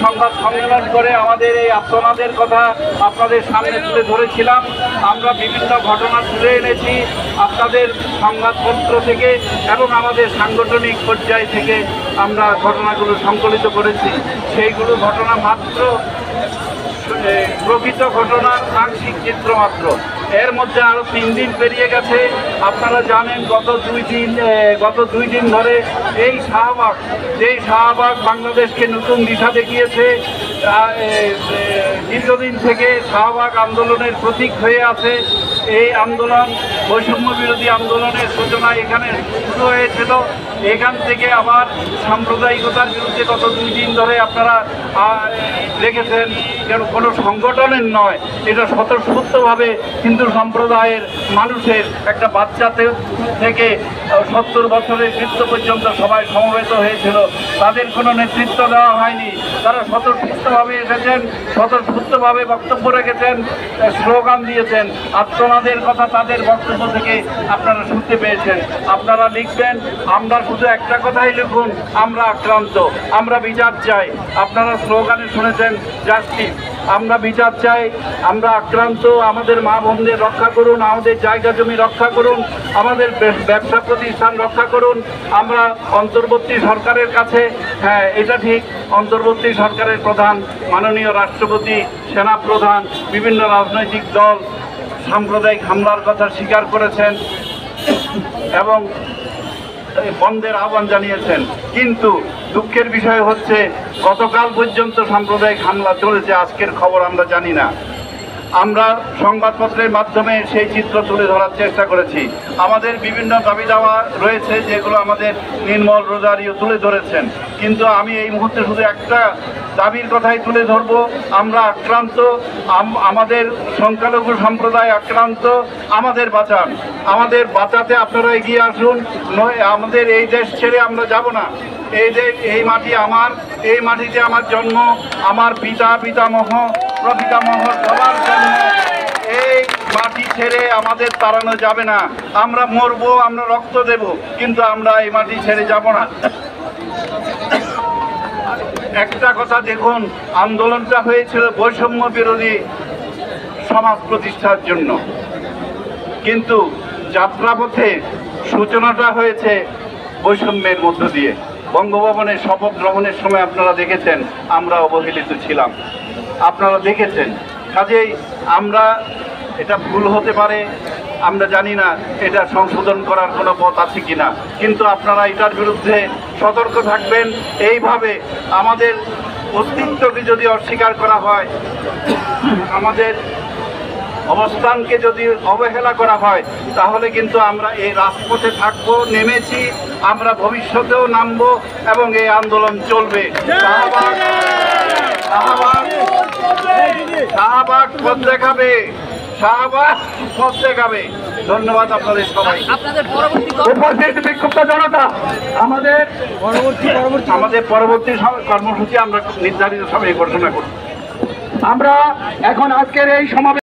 সংবাদ সম্মেলন করে আমাদের এই আত্মনাদের কথা আপনাদের সামনে তুলে ধরেছিলাম। আমরা বিভিন্ন ঘটনা তুলে এনেছি আপনাদের সংবাদপত্র থেকে এবং আমাদের সাংগঠনিক পর্যায় থেকে আমরা ঘটনাগুলো সংকলিত করেছি। সেইগুলো ঘটনা মাত্র প্রকৃত ঘটনার আংশিক চিত্র মাত্র। এর মধ্যে আরও 3 দিন পেরিয়ে গেছে। আপনারা জানেন গত দুই দিন ধরে এই শাহবাগ বাংলাদেশকে নতুন দিশা দেখিয়েছে। দীর্ঘদিন থেকে শাহবাগ আন্দোলনের প্রতীক হয়ে আছে। এই আন্দোলন বৈষম্য বিরোধী আন্দোলনের সূচনা এখানে শুরু হয়েছিল। এখান থেকে আবার সাম্প্রদায়িকতার বিরুদ্ধে গত 2 দিন ধরে আপনারা দেখেছেন, কেন কোনো সংগঠনের নয়, এটা স্বতঃস্ফূর্তভাবে হিন্দু সম্প্রদায়ের মানুষের একটা বাচ্চা থেকে 70 বছরের বৃদ্ধ পর্যন্ত সবাই সমবেত হয়েছিল। তাদের কোনো নেতৃত্ব দেওয়া হয়নি। তারা স্বতঃস্ফূর্তভাবে এসেছেন, স্বতঃস্ফূর্তভাবে বক্তব্য রেখেছেন, স্লোগান দিয়েছেন। আত্মনাদের কথা তাদের বক্তব্য থেকে আপনারা শুনতে পেয়েছেন। আপনারা লিখবেন, আমরা শুধু একটা কথাই লিখুন, আমরা আক্রান্ত, আমরা বিচার চাই। আপনারা স্লোগানে শুনেছেন জাস্টিস, আমরা বিচার চাই, আমরা আক্রান্ত, আমাদের মা বোনদের রক্ষা করুন, আমাদের জায়গা জমি রক্ষা করুন, আমাদের ব্যবসা প্রতিষ্ঠান রক্ষা করুন। আমরা অন্তর্বর্তী সরকারের কাছে, হ্যাঁ এটা ঠিক, অন্তর্বর্তী সরকারের প্রধান, মাননীয় রাষ্ট্রপতি, সেনাপ্রধান, বিভিন্ন রাজনৈতিক দল সাম্প্রদায়িক হামলার কথা স্বীকার করেছেন এবং বন্ধের আহ্বান জানিয়েছেন। কিন্তু দুঃখের বিষয় হচ্ছে গতকাল পর্যন্ত সাম্প্রদায়িক হামলা চলেছে, আজকের খবর আমরা জানি না। আমরা সংবাদপত্রের মাধ্যমে সেই চিত্র তুলে ধরার চেষ্টা করেছি। আমাদের বিভিন্ন দাবি দাওয়া রয়েছে যেগুলো আমাদের নির্মল রোজারিও তুলে ধরেছেন। কিন্তু আমি এই মুহূর্তে শুধু একটা দাবির কথাই তুলে ধরবো, আমরা আক্রান্ত, আমাদের সংখ্যালঘু সম্প্রদায় আক্রান্ত, আমাদের বাঁচান, আমাদের বাঁচাতে আপনারা এগিয়ে আসুন। আমাদের এই দেশ ছেড়ে আমরা যাব না। এই মাটি আমার, এই মাটিতে আমার জন্ম, আমার পিতামহ প্রপিতামহর সবার জন্ম। এই মাটি ছেড়ে আমাদের তাড়ানো যাবে না। আমরা মরবো, আমরা রক্ত দেব, কিন্তু আমরা এই মাটি ছেড়ে যাব না। একটা কথা দেখুন, আন্দোলনটা হয়েছিল বৈষম্য বিরোধী সমাজ প্রতিষ্ঠার জন্য, কিন্তু যাত্রাপথে সূচনাটা হয়েছে বৈষম্যের মধ্য দিয়ে। বঙ্গভবনের শপথ গ্রহণের সময় আপনারা দেখেছেন আমরা অবহেলিত ছিলাম, আপনারা দেখেছেন। কাজেই আমরা, এটা ভুল হতে পারে, আমরা জানি না এটা সংশোধন করার কোনো পথ আছে কিনা, কিন্তু আপনারা এটার বিরুদ্ধে সতর্ক থাকবেন। এইভাবে আমাদের অস্তিত্বকে যদি অস্বীকার করা হয়, আমাদের অবস্থানকে যদি অবহেলা করা হয়, তাহলে কিন্তু আমরা এই রাজপথে থাকবো, নেমেছি, আমরা ভবিষ্যতেও নামবো এবং এই আন্দোলন চলবে। শাহবাগ পথ দেখাবে, শাহবাগ পথ দেখাবে। ধন্যবাদ আপনাদের সবাই। উপস্থিত বিক্ষুব্ধ জনতা, আমাদের পরবর্তী কর্মসূচি আমরা নির্ধারিত সময়ে ঘোষণা করব। আমরা এখন আজকের এই সমাবেশ